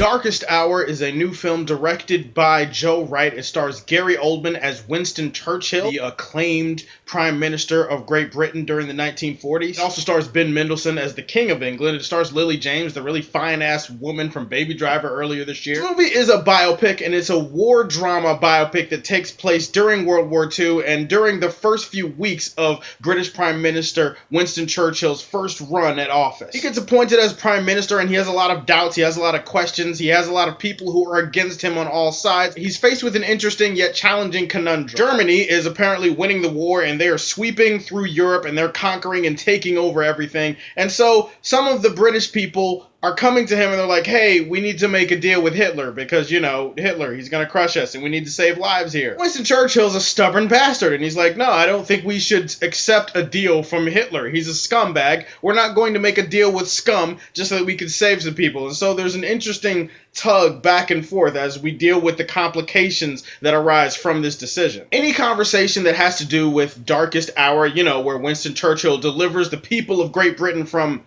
Darkest Hour is a new film directed by Joe Wright. It stars Gary Oldman as Winston Churchill, the acclaimed Prime Minister of Great Britain during the 1940s. It also stars Ben Mendelsohn as the King of England. It stars Lily James, the really fine-ass woman from Baby Driver earlier this year. This movie is a biopic, and it's a war drama biopic that takes place during World War II and during the first few weeks of British Prime Minister Winston Churchill's first run at office. He gets appointed as Prime Minister, and he has a lot of doubts, he has a lot of questions, he has a lot of people who are against him on all sides. He's faced with an interesting yet challenging conundrum. Germany is apparently winning the war, and they are sweeping through Europe, and they're conquering and taking over everything. And so some of the British people are coming to him and they're like, hey, we need to make a deal with Hitler because, you know, Hitler, he's gonna crush us and we need to save lives here. Winston Churchill's a stubborn bastard, and he's like, no, I don't think we should accept a deal from Hitler. He's a scumbag. We're not going to make a deal with scum just so that we can save some people. And so there's an interesting tug back and forth as we deal with the complications that arise from this decision. Any conversation that has to do with Darkest Hour, you know, where Winston Churchill delivers the people of Great Britain from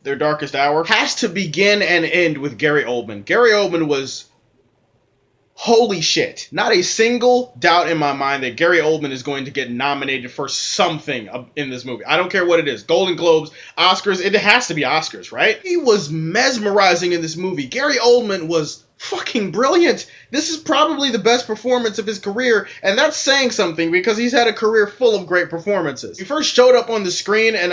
their darkest hour, has to begin and end with Gary Oldman. Gary Oldman was holy shit. Not a single doubt in my mind that Gary Oldman is going to get nominated for something in this movie. I don't care what it is. Golden Globes, Oscars, it has to be Oscars, right? He was mesmerizing in this movie. Gary Oldman was fucking brilliant. This is probably the best performance of his career, and that's saying something because he's had a career full of great performances. He first showed up on the screen, and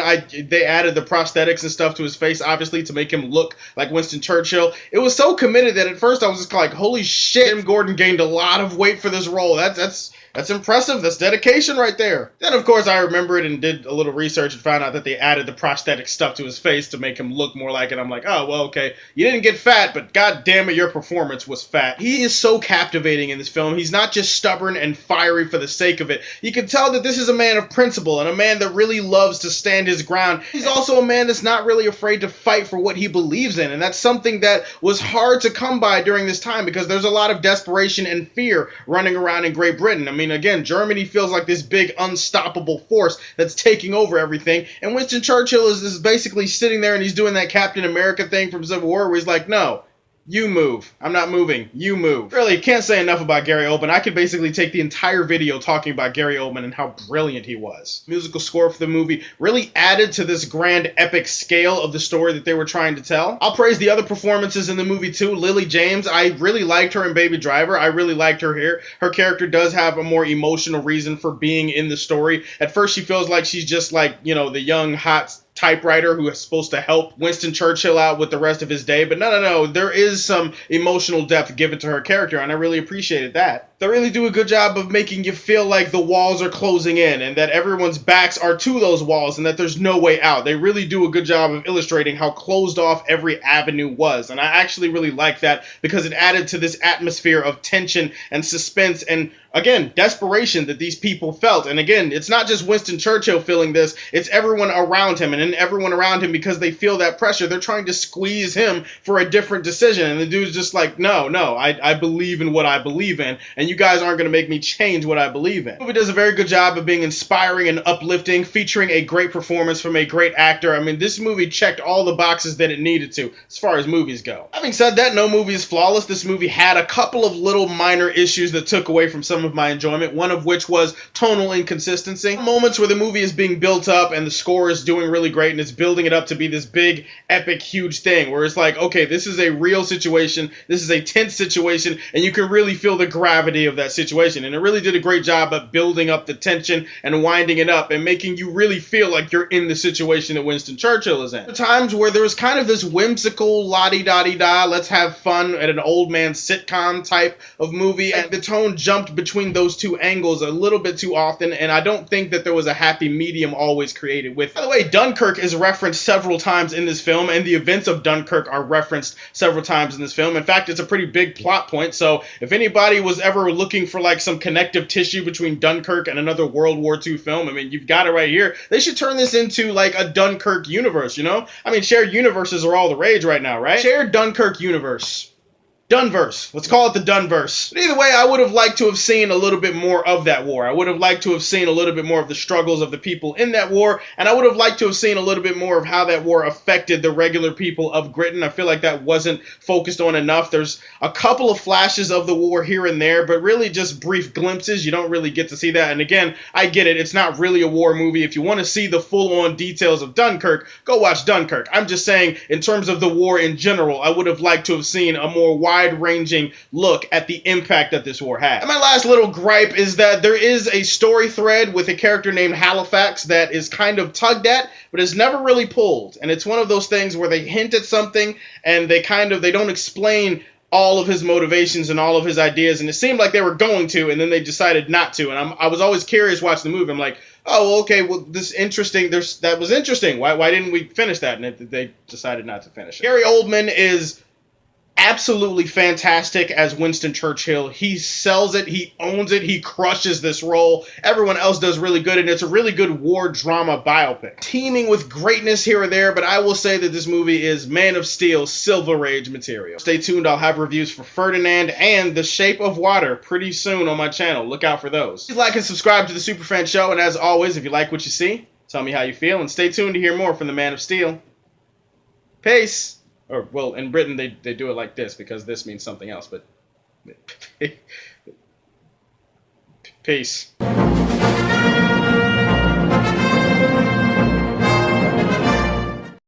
they added the prosthetics and stuff to his face, obviously, to make him look like Winston Churchill. It was so committed that at first I was just like, holy shit, Jim Gordon gained a lot of weight for this role. That's impressive. That's dedication right there. Then, of course, I remembered and did a little research and found out that they added the prosthetic stuff to his face to make him look more like it. I'm like, oh, well, okay. You didn't get fat, but god damn it, your performance was fat. He is so captivating in this film. He's not just stubborn and fiery for the sake of it. You can tell that this is a man of principle and a man that really loves to stand his ground. He's also a man that's not really afraid to fight for what he believes in, and that's something that was hard to come by during this time because there's a lot of desperation and fear running around in Great Britain. I mean, again, Germany feels like this big unstoppable force that's taking over everything, and Winston Churchill is basically sitting there and he's doing that Captain America thing from Civil War where he's like, no, you move. I'm not moving. You move. Really, can't say enough about Gary Oldman. I could basically take the entire video talking about Gary Oldman and how brilliant he was. Musical score for the movie really added to this grand epic scale of the story that they were trying to tell. I'll praise the other performances in the movie too. Lily James, I really liked her in Baby Driver. I really liked her here. Her character does have a more emotional reason for being in the story. At first she feels like she's just like, you know, the young, hot typewriter who is supposed to help Winston Churchill out with the rest of his day, but no, there is some emotional depth given to her character, and I really appreciated that. They really do a good job of making you feel like the walls are closing in and that everyone's backs are to those walls and that there's no way out. They really do a good job of illustrating how closed off every avenue was, and I actually really like that because it added to this atmosphere of tension and suspense and, again, desperation that these people felt. And again, it's not just Winston Churchill feeling this, it's everyone around him, and then everyone around him, because they feel that pressure, they're trying to squeeze him for a different decision, and the dude's just like, no, I believe in what I believe in, and you guys aren't going to make me change what I believe in. The movie does a very good job of being inspiring and uplifting, featuring a great performance from a great actor. I mean, this movie checked all the boxes that it needed to, as far as movies go. Having said that, no movie is flawless. This movie had a couple of little minor issues that took away from some of my enjoyment, one of which was tonal inconsistency. Moments where the movie is being built up and the score is doing really great and it's building it up to be this big, epic, huge thing, where it's like, okay, this is a real situation, this is a tense situation, and you can really feel the gravity of that situation. And it really did a great job of building up the tension and winding it up and making you really feel like you're in the situation that Winston Churchill is in. There are times where there's kind of this whimsical la-di-da-di-da, let's have fun at an old man sitcom type of movie, and the tone jumped between those two angles a little bit too often, and I don't think that there was a happy medium always created with it. By the way, Dunkirk is referenced several times in this film, and the events of Dunkirk are referenced several times in this film. In fact, it's a pretty big plot point, so if anybody was ever looking for like some connective tissue between Dunkirk and another World War II film, I mean, you've got it right here. They should turn this into like a Dunkirk universe, you know? I mean, shared universes are all the rage right now, right? Shared Dunkirk universe. Dunverse. Let's call it the Dunverse. But either way, I would have liked to have seen a little bit more of that war. I would have liked to have seen a little bit more of the struggles of the people in that war, and I would have liked to have seen a little bit more of how that war affected the regular people of Britain. I feel like that wasn't focused on enough. There's a couple of flashes of the war here and there, but really just brief glimpses. You don't really get to see that. And again, I get it. It's not really a war movie. If you want to see the full-on details of Dunkirk, go watch Dunkirk. I'm just saying, in terms of the war in general, I would have liked to have seen a more wide-ranging look at the impact that this war had. And my last little gripe is that there is a story thread with a character named Halifax that is kind of tugged at, but is never really pulled. And it's one of those things where they hint at something and they don't explain all of his motivations and all of his ideas, and it seemed like they were going to, and then they decided not to. And I was always curious watching the movie. I'm like, oh, well, okay, well, that was interesting. Why didn't we finish that? And they decided not to finish it. Gary Oldman is absolutely fantastic as Winston Churchill. He sells it, he owns it, he crushes this role. Everyone else does really good, and it's a really good war drama biopic. Teeming with greatness here or there, but I will say that this movie is Man of Steel Silver Age material. Stay tuned, I'll have reviews for Ferdinand and The Shape of Water pretty soon on my channel. Look out for those. Please like and subscribe to the Superfan Show, and as always, if you like what you see, tell me how you feel, and stay tuned to hear more from the Man of Steel. Peace. Or, well, in Britain, they do it like this, because this means something else, but... Peace.